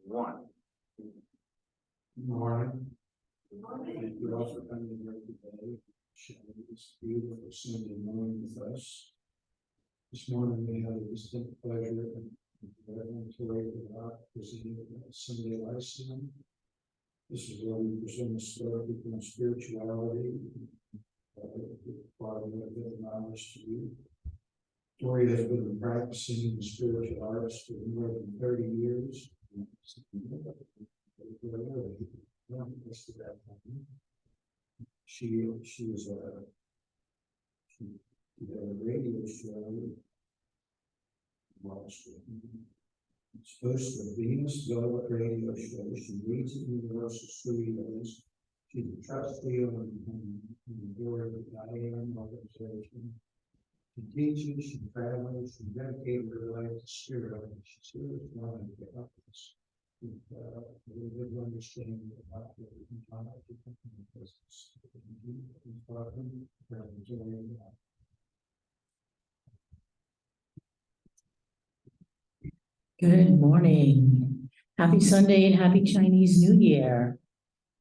One. Good morning. Thank you all for coming here today. Sharing this beautiful Sunday morning with us. This morning we had a distinct pleasure of Torre LaRock presenting Sunday Lyceum. This is where we present historical and spirituality. Part of it knowledge to you. Tori has been practicing the spiritual arts for more than 30 years. She had a radio show. It's host of Venus Velvet Radio Show. She reads at Universal Studios. She's a trustee on the board of the IAM organization. She teaches, she travels, she dedicated her life to spirit, and she's here this morning to help us with a good understanding about what we can talk about in the business. Good morning. Happy Sunday and happy Chinese New Year.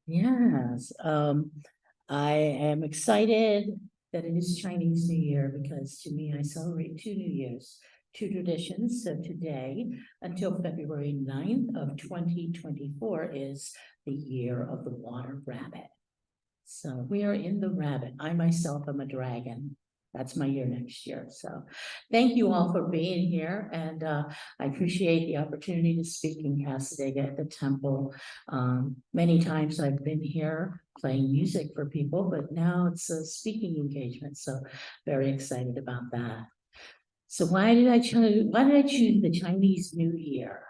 Yes, I am excited that it is Chinese New Year because to me, I celebrate two New Years, two traditions. So today until February 9th of 2024 is the year of the water rabbit. So we are in the rabbit. I myself am a dragon. That's my year next year. So thank you all for being here. And I appreciate the opportunity to speak in Casadega at the temple. Many times I've been here playing music for people, but now it's a speaking engagement. So very excited about that. So why did I choose the Chinese New Year?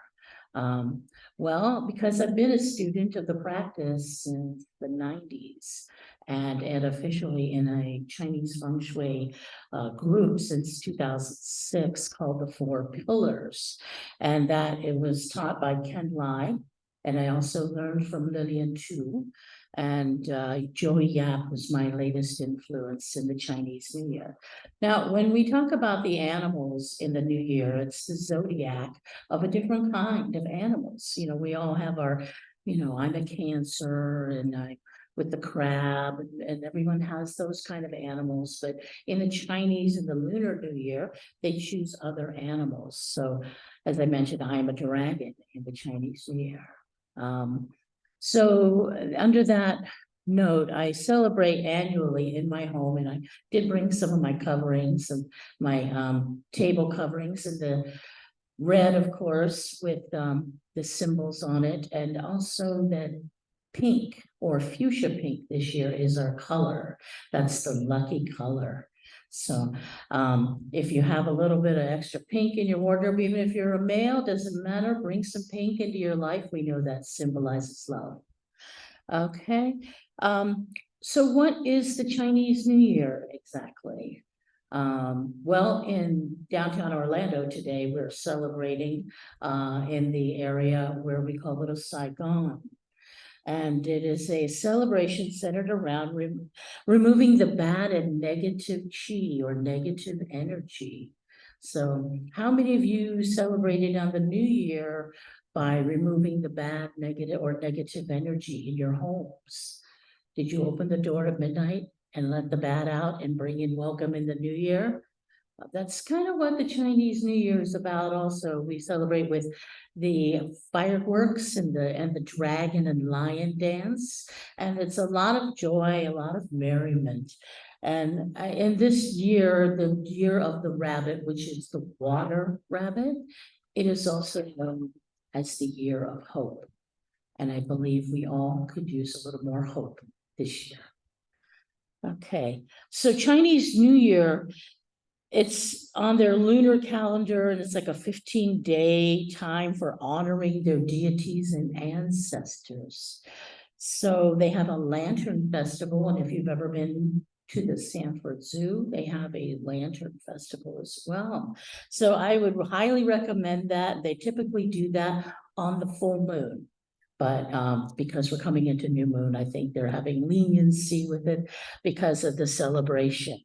Well, because I've been a student of the practice since the 90s and officially in a Chinese feng shui group since 2006 called the Four Pillars. And that it was taught by Ken Lai. And I also learned from Lillian Tu. And Joey Yap was my latest influence in the Chinese New Year. Now, when we talk about the animals in the New Year, it's the zodiac of a different kind of animals. You know, we all have our, I'm a Cancer and with the crab, and everyone has those kind of animals. But in the Chinese and the Lunar New Year, they choose other animals. So as I mentioned, I am a dragon in the Chinese New Year. So under that note, I celebrate annually in my home, and I did bring some of my coverings and my table coverings in the red, of course, with the symbols on it, and also that pink or fuchsia pink this year is our color. That's the lucky color. So if you have a little bit of extra pink in your wardrobe, even if you're a male, doesn't matter, bring some pink into your life. We know that symbolizes love. Okay, so what is the Chinese New Year exactly? Well, in downtown Orlando today, we're celebrating in the area where we call Little Saigon. And it is a celebration centered around removing the bad and negative chi or negative energy. So how many of you celebrated on the New Year by removing the bad, negative energy in your homes? Did you open the door at midnight and let the bad out and bring in welcome in the New Year? That's kind of what the Chinese New Year is about. Also, we celebrate with the fireworks and the dragon and lion dance, and it's a lot of joy, a lot of merriment. And in this year, the year of the rabbit, which is the water rabbit, it is also known as the year of hope. And I believe we all could use a little more hope this year. Okay, so Chinese New Year, it's on their lunar calendar, and it's like a 15-day time for honoring their deities and ancestors. So they have a lantern festival, and if you've ever been to the Sanford Zoo, they have a lantern festival as well. So I would highly recommend that. They typically do that on the full moon. But because we're coming into new moon, I think they're having leniency with it because of the celebration.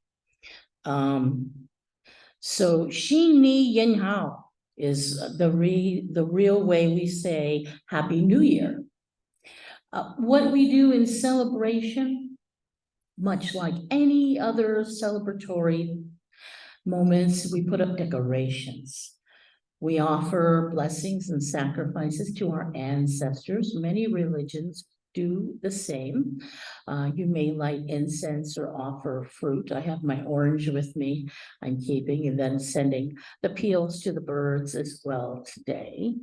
So Xin Ni Yin Hao, is the real way we say Happy New Year. What we do in celebration, much like any other celebratory moments, we put up decorations. We offer blessings and sacrifices to our ancestors. Many religions do the same. You may light incense or offer fruit. I have my orange with me. I'm keeping and then sending the peels to the birds as well today.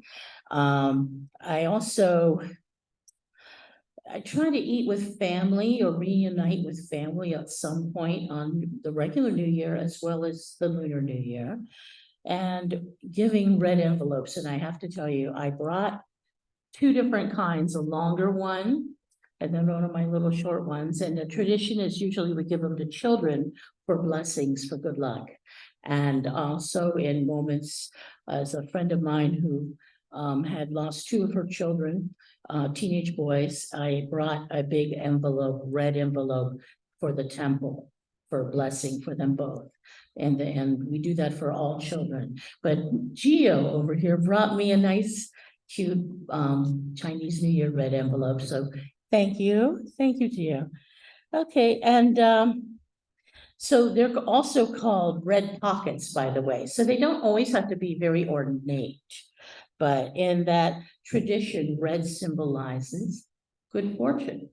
I try to eat with family or reunite with family at some point on the regular New Year as well as the Lunar New Year, and giving red envelopes. And I have to tell you, I brought two different kinds, a longer one and then one of my little short ones. And the tradition is usually we give them to children for blessings, for good luck. And also in moments, as a friend of mine who had lost two of her children, teenage boys, I brought a big envelope, red envelope for the temple, for a blessing for them both. And we do that for all children. But Gio over here brought me a nice, cute Chinese New Year red envelope. So thank you, Gio. Okay, and so they're also called red pockets, by the way. So they don't always have to be very ornate. But in that tradition, red symbolizes good fortune.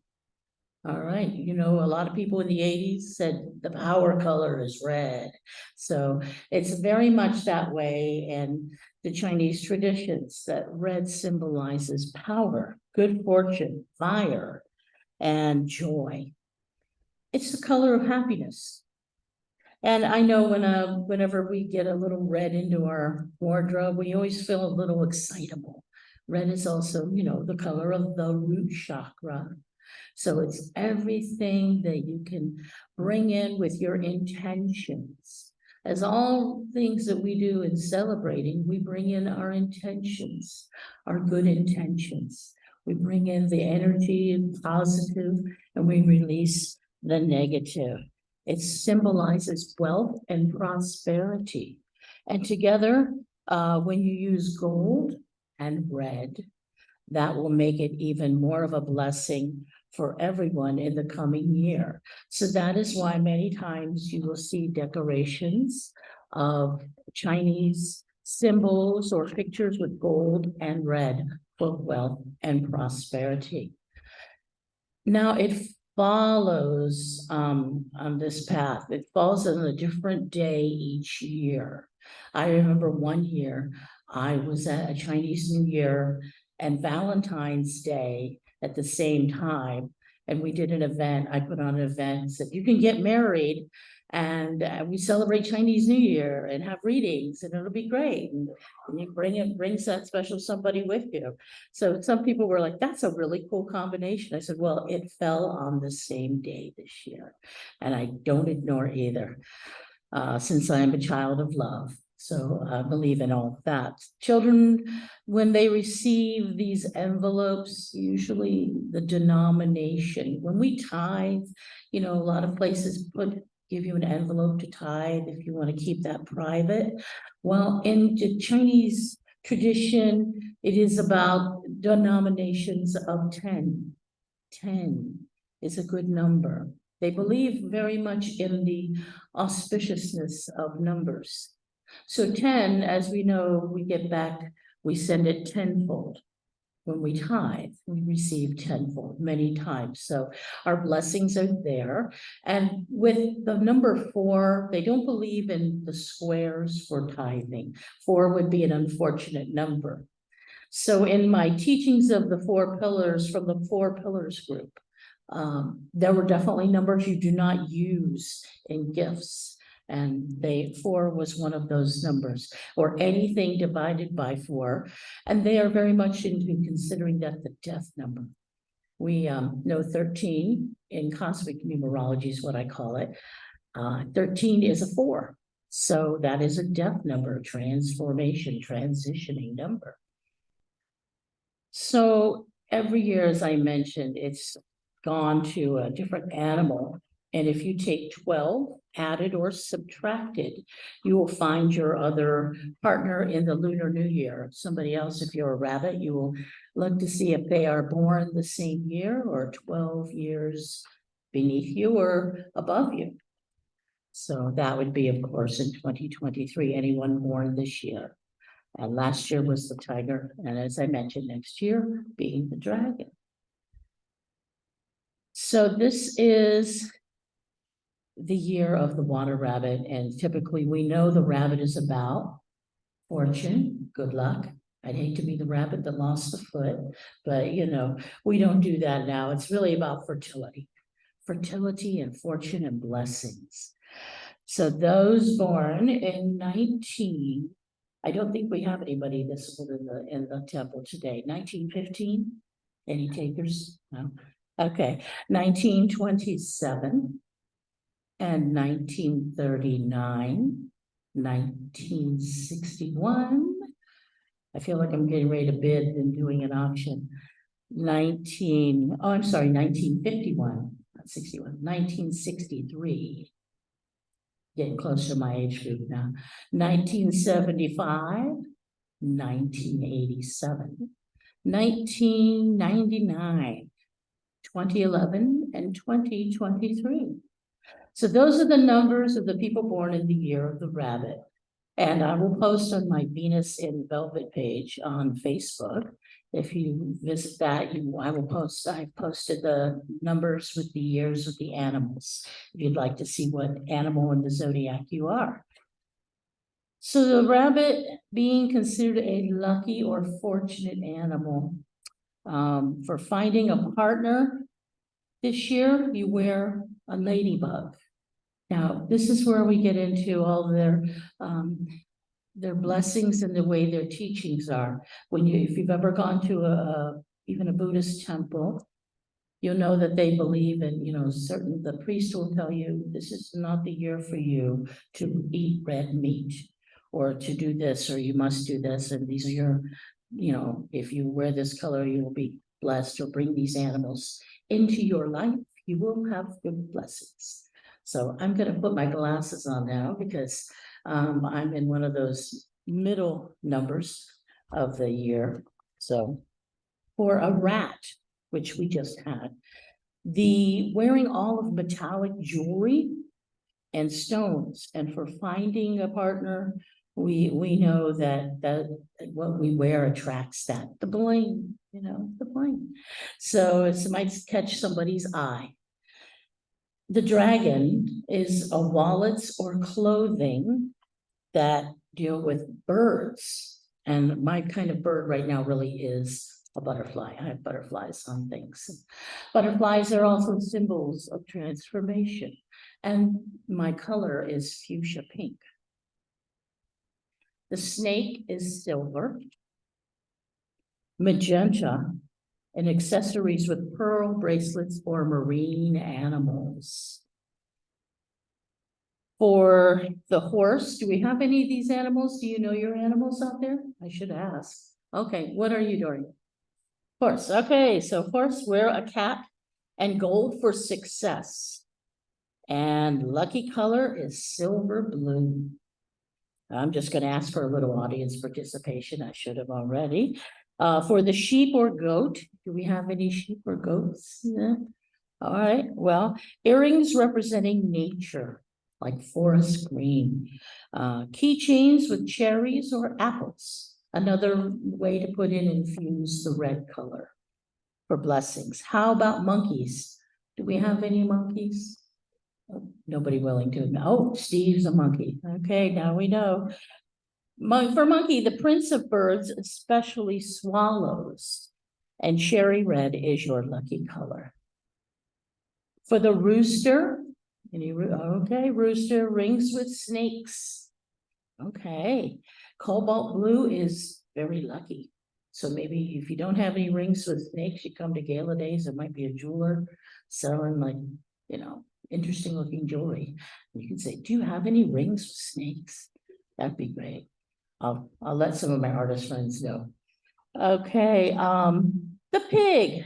All right, you know, a lot of people in the 80s said the power color is red. So it's very much that way in the Chinese traditions, that red symbolizes power, good fortune, fire, and joy. It's the color of happiness. And I know whenever we get a little red into our wardrobe, we always feel a little excitable. Red is also, you know, the color of the root chakra. So it's everything that you can bring in with your intentions. As all things that we do in celebrating, we bring in our intentions, our good intentions. We bring in the energy and positive, and we release the negative. It symbolizes wealth and prosperity. And together, when you use gold and red, that will make it even more of a blessing for everyone in the coming year. So that is why many times you will see decorations of Chinese symbols or pictures with gold and red for wealth and prosperity. Now it follows on this path. It falls on a different day each year. I remember one year I was at a Chinese New Year and Valentine's Day at the same time. And we did an event. I put on an event, said you can get married and we celebrate Chinese New Year and have readings and it'll be great. And you brings that special somebody with you. So some people were like, that's a really cool combination. I said, well, it fell on the same day this year. And I don't ignore either, since I am a child of love. So I believe in all of that. Children, when they receive these envelopes, usually the denomination, when we tithe, you know, a lot of places give you an envelope to tithe if you want to keep that private. Well, in the Chinese tradition, it is about denominations of 10. 10 is a good number. They believe very much in the auspiciousness of numbers. So 10, as we know, we get back, we send it tenfold. When we tithe, we receive tenfold many times. So our blessings are there. And with the number 4, they don't believe in the squares for tithing. 4 would be an unfortunate number. So in my teachings of the 4 pillars from the 4 pillars group, there were definitely numbers you do not use in gifts. And 4 was one of those numbers, or anything divided by 4. And they are very much into considering that the death number. We know 13 in cosmic numerology is what I call it. 13 is a 4. So that is a death number, transformation, transitioning number. So every year, as I mentioned, it's gone to a different animal And if you take 12, added or subtracted, you will find your other partner in the Lunar New Year. Somebody else, if you're a rabbit, you will look to see if they are born the same year or 12 years beneath you or above you. So that would be, of course, in 2023, anyone born this year. And last year was the tiger. And as I mentioned, next year being the dragon. So this is the year of the water rabbit. And typically we know the rabbit is about fortune, good luck. I'd hate to be the rabbit that lost a foot, but you know, we don't do that now. It's really about fertility and fortune and blessings. So those born in 19, I don't think we have anybody that's in the temple today. 1915, any takers? No. Okay, 1927 and 1939, 1961. I feel like I'm getting ready to bid and doing an auction. 1951, not 61, 1963. Getting close to my age group now. 1975, 1987, 1999, 2011, and 2023. So those are the numbers of the people born in the year of the rabbit. And I will post on my Venus in Velvet page on Facebook. If you visit that, I've posted the numbers with the years of the animals, if you'd like to see what animal in the zodiac you are. So the rabbit being considered a lucky or fortunate animal, for finding a partner this year, you wear a ladybug. Now, this is where we get into all their blessings and the way their teachings are. If you've ever gone to even a Buddhist temple, you'll know that they believe in, the priest will tell you, this is not the year for you to eat red meat or to do this, or you must do this. And these are your, if you wear this color, you will be blessed, or bring these animals into your life. You will have good blessings. So I'm going to put my glasses on now because I'm in one of those middle numbers of the year. So for a rat, which we just had, the wearing all of metallic jewelry and stones, and for finding a partner, we know that what we wear attracts that, the bling, the bling. So it might catch somebody's eye. The dragon is a wallets or clothing that deal with birds. And my kind of bird right now really is a butterfly. I have butterflies on things. Butterflies are also symbols of transformation. And my color is fuchsia pink. The snake is silver, magenta, and accessories with pearl bracelets or marine animals. For the horse, do we have any of these animals? Do you know your animals out there? I should ask. Okay, what are you doing? Horse. Okay, so horse, wear a cat and gold for success. And lucky color is silver blue. I'm just going to ask for a little audience participation. I should have already. For the sheep or goat, do we have any sheep or goats? Yeah. All right, well, earrings representing nature, like forest green. Keychains with cherries or apples. Another way to put in infuse the red color for blessings. How about monkeys? Do we have any monkeys? Nobody willing to. Oh, Steve's a monkey. Okay, now we know. For monkey, the prince of birds, especially swallows, and cherry red is your lucky color. For the rooster, rooster, rings with snakes. Okay, cobalt blue is very lucky. So maybe if you don't have any rings with snakes, you come to gala days, there might be a jeweler selling interesting looking jewelry. You can say, do you have any rings with snakes? That'd be great. I'll let some of my artist friends know. Okay, the pig.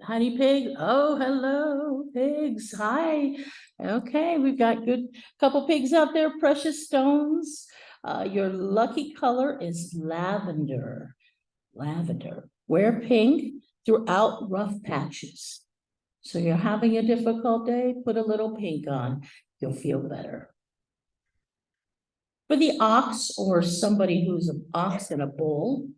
Honey pig, oh, hello, pigs, hi. Okay, we've got good couple pigs out there, precious stones. Your lucky color is lavender. Lavender. Wear pink throughout rough patches. So you're having a difficult day, put a little pink on, you'll feel better. For the ox or somebody who's an ox and a bull,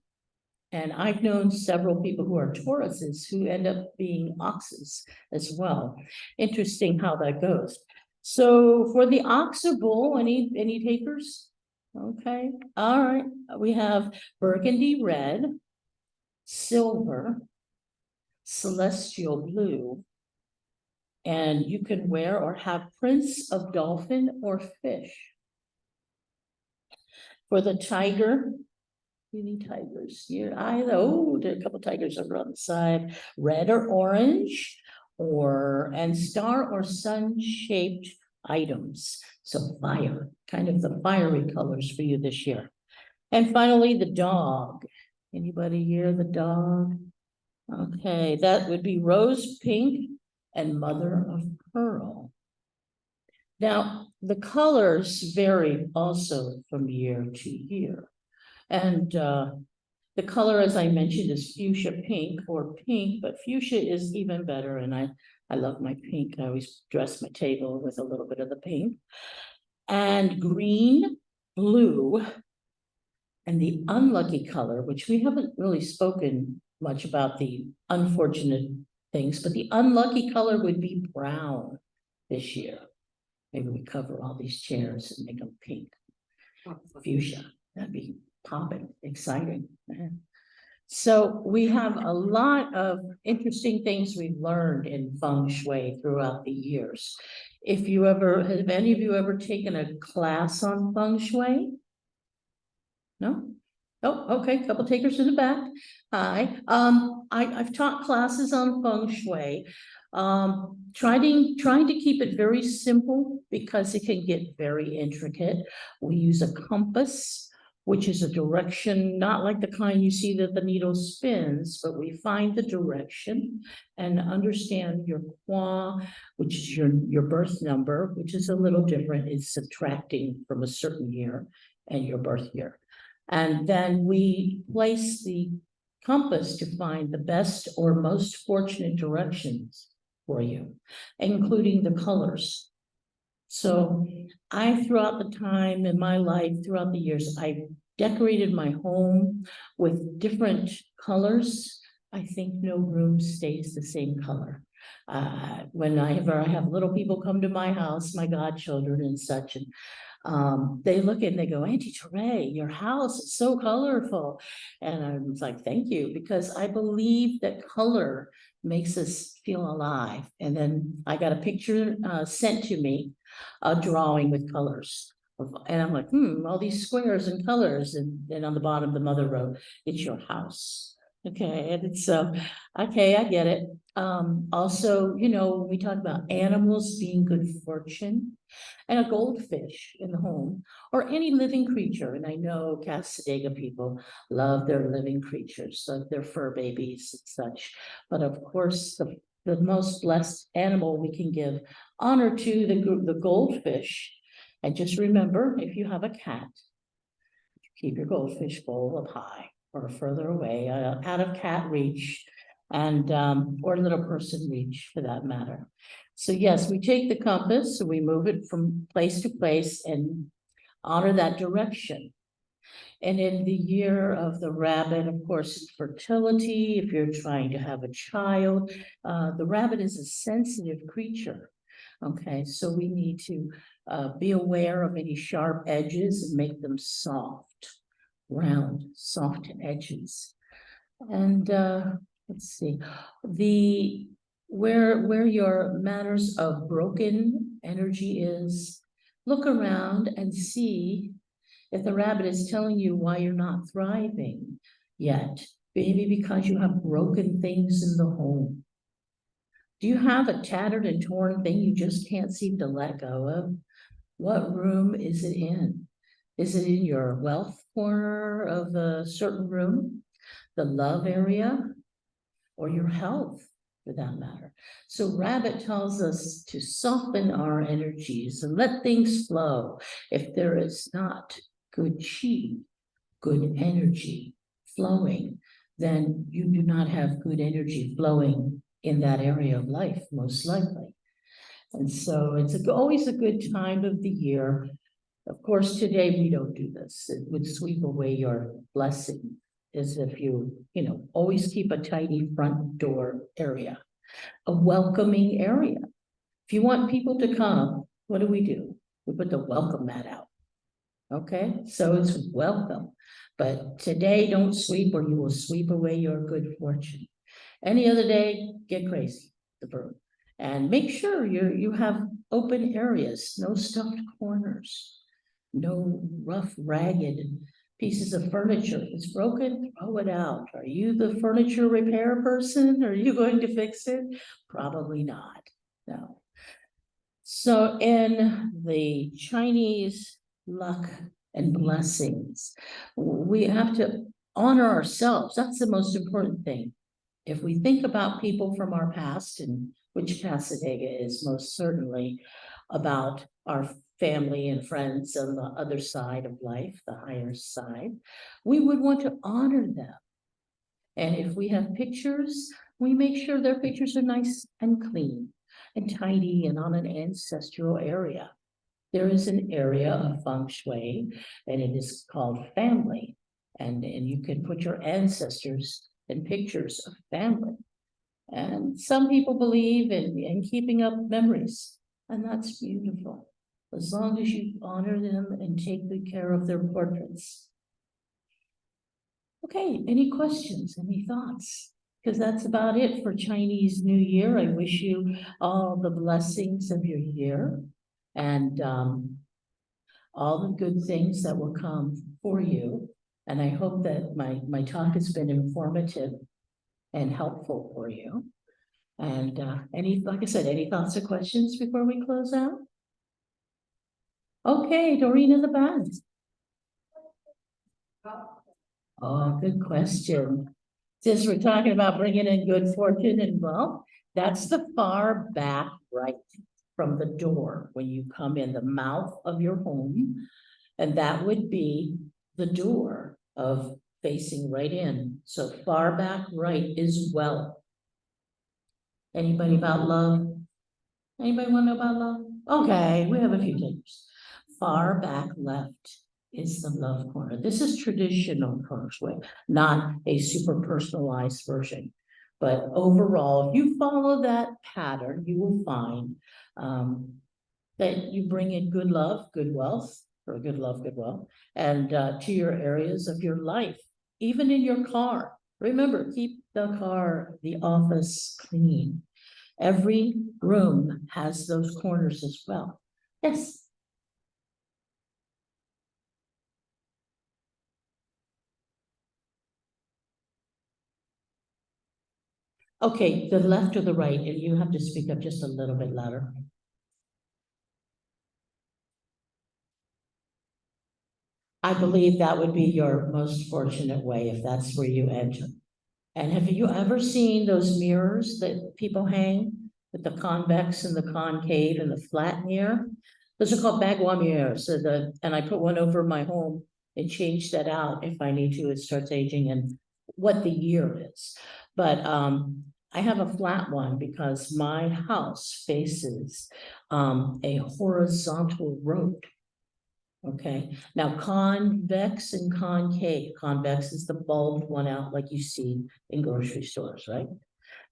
and I've known several people who are Tauruses who end up being oxes as well. Interesting how that goes. So for the ox or bull, any takers? Okay, all right. We have burgundy red, silver, celestial blue, and you can wear or have prints of dolphin or fish. For the tiger, any tigers? There are a couple tigers over on the side, red or orange, and star or sun-shaped items. So fire, kind of the fiery colors for you this year. And finally, the dog. Anybody here, the dog? Okay, that would be rose pink and mother of pearl. Now, the colors vary also from year to year. And the color, as I mentioned, is fuchsia pink or pink, but fuchsia is even better. And I love my pink. I always dress my table with a little bit of the pink. And green, blue, and the unlucky color, which we haven't really spoken much about the unfortunate things, but the unlucky color would be brown this year. Maybe we cover all these chairs and make them pink. Fuchsia, that'd be popping, exciting. So we have a lot of interesting things we've learned in feng shui throughout the years. Have any of you ever taken a class on feng shui? No? Oh, okay, couple takers in the back. Hi, I've taught classes on feng shui. Trying to keep it very simple because it can get very intricate. We use a compass, which is a direction, not like the kind you see that the needle spins, but we find the direction and understand your qua, which is your birth number, which is a little different. It's subtracting from a certain year and your birth year. And then we place the compass to find the best or most fortunate directions for you, including the colors. So throughout the time in my life, throughout the years, I decorated my home with different colors. I think no room stays the same color. Whenever I have little people come to my house, my godchildren and such, and they look and they go, Auntie Torre, your house is so colorful. And I was like, thank you, because I believe that color makes us feel alive. And then I got a picture sent to me, a drawing with colors. And I'm like, all these squares and colors. And then on the bottom, the mother wrote, it's your house. Okay, and it's okay, I get it. Also, when we talk about animals being good fortune, and a goldfish in the home, or any living creature. And I know Casadega people love their living creatures, love their fur babies and such. But of course, the most blessed animal we can give honor to, the goldfish. And just remember, if you have a cat, keep your goldfish bowl up high or further away, out of cat reach, and or little person reach for that matter. So yes, we take the compass, so we move it from place to place and honor that direction. And in the year of the rabbit, of course, fertility, if you're trying to have a child, the rabbit is a sensitive creature. Okay, so we need to be aware of any sharp edges and make them soft, round, soft edges. And let's see, where your matters of broken energy is, look around and see if the rabbit is telling you why you're not thriving yet. Maybe because you have broken things in the home. Do you have a tattered and torn thing you just can't seem to let go of? What room is it in? Is it in your wealth corner of a certain room, the love area, or your health, for that matter. So Rabbit tells us to soften our energies and let things flow. If there is not good chi, good energy flowing, then you do not have good energy flowing in that area of life, most likely. And so it's always a good time of the year. Of course, today we don't do this. It would sweep away your blessing, as if you always keep a tidy front door area, a welcoming area. If you want people to come, what do? We put the welcome mat out. Okay, so it's welcome. But today, don't sweep or you will sweep away your good fortune. Any other day, get crazy, the broom. And make sure you have open areas, no stuffed corners, no rough, ragged pieces of furniture. If it's broken, throw it out. Are you the furniture repair person? Are you going to fix it? Probably not, no. So in the Chinese luck and blessings, we have to honor ourselves. That's the most important thing. If we think about people from our past, and which Casadega is most certainly about our family and friends on the other side of life, the higher side, we would want to honor them. And if we have pictures, we make sure their pictures are nice and clean and tidy and on an ancestral area. There is an area of feng shui, and it is called family. And you can put your ancestors and pictures of family. And some people believe in keeping up memories, and that's beautiful, as long as you honor them and take good care of their portraits. Okay, any questions, any thoughts? Because that's about it for Chinese New Year. I wish you all the blessings of your year and all the good things that will come for you. And I hope that my talk has been informative and helpful for you. And like I said, any thoughts or questions before we close out? Okay, Doreen in the back. Oh, good question. Since we're talking about bringing in good fortune and wealth, that's the far back right from the door when you come in, the mouth of your home. And that would be the door of facing right in. So far back right is wealth. Anybody about love? Anybody want to know about love? Okay, we have a few takers. Far back left is the love corner. This is traditional feng shui, not a super personalized version. But overall, if you follow that pattern, you will find that you bring in good love, good wealth, or good love, good wealth, and to your areas of your life, even in your car. Remember, keep the car, the office clean. Every room has those corners as well. Yes. Okay, the left or the right, and you have to speak up just a little bit louder. I believe that would be your most fortunate way if that's where you enter. And have you ever seen those mirrors that people hang with the convex and the concave and the flat mirror? Those are called bagua mirrors. And I put one over my home and change that out if I need to. It starts aging and what the year is. But I have a flat one because my house faces a horizontal road. Okay, now convex and concave. Convex is the bulbed one out like you see in grocery stores, right?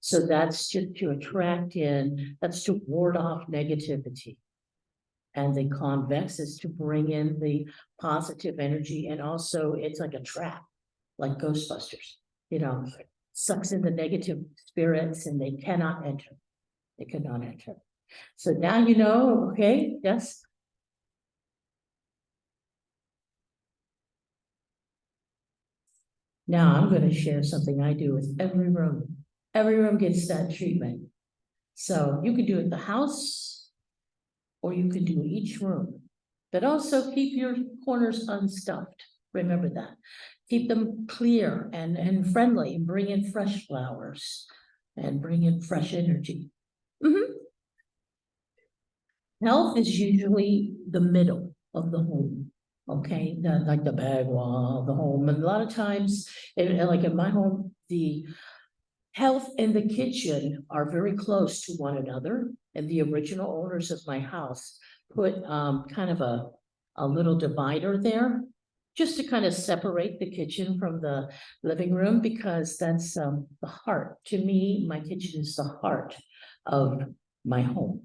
So that's just to attract in, that's to ward off negativity. And the convex is to bring in the positive energy, and also it's like a trap, like Ghostbusters, sucks in the negative spirits and they cannot enter. They cannot enter. So now you know, okay, yes. Now I'm going to share something I do with every room. Every room gets that treatment. So you could do it the house, or you could do each room. But also keep your corners unstuffed. Remember that. Keep them clear and friendly, and bring in fresh flowers. and bring in fresh energy. Health is usually the middle of the home, okay? Like the back wall of the home. And a lot of times, like in my home, the health and the kitchen are very close to one another. And the original owners of my house put kind of a little divider there, just to kind of separate the kitchen from the living room, because that's the heart. To me, my kitchen is the heart of my home.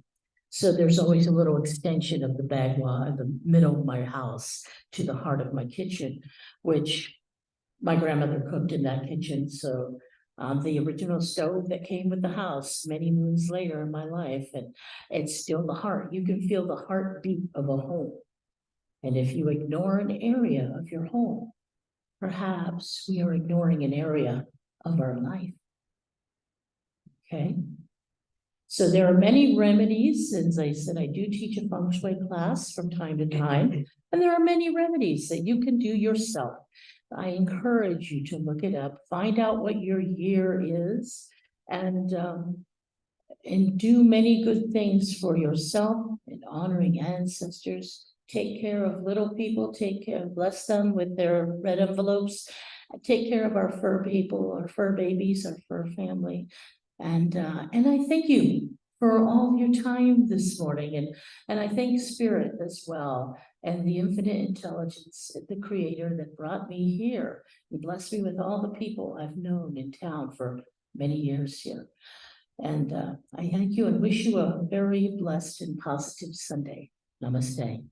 So there's always a little extension of the back wall in the middle of my house to the heart of my kitchen, which my grandmother cooked in that kitchen. So the original stove that came with the house many moons later in my life, and it's still the heart. You can feel the heartbeat of a home. And if you ignore an area of your home, perhaps we are ignoring an area of our life. Okay. So there are many remedies. As I said, I do teach a feng shui class from time to time, and there are many remedies that you can do yourself. I encourage you to look it up, find out what your year is, and do many good things for yourself in honoring ancestors. Take care of little people, bless them with their red envelopes. Take care of our fur people, our fur babies, our fur family. And I thank you for all of your time this morning. And I thank Spirit as well, and the infinite intelligence, the creator that brought me here. He blessed me with all the people I've known in town for many years here. And I thank you and wish you a very blessed and positive Sunday. Namaste.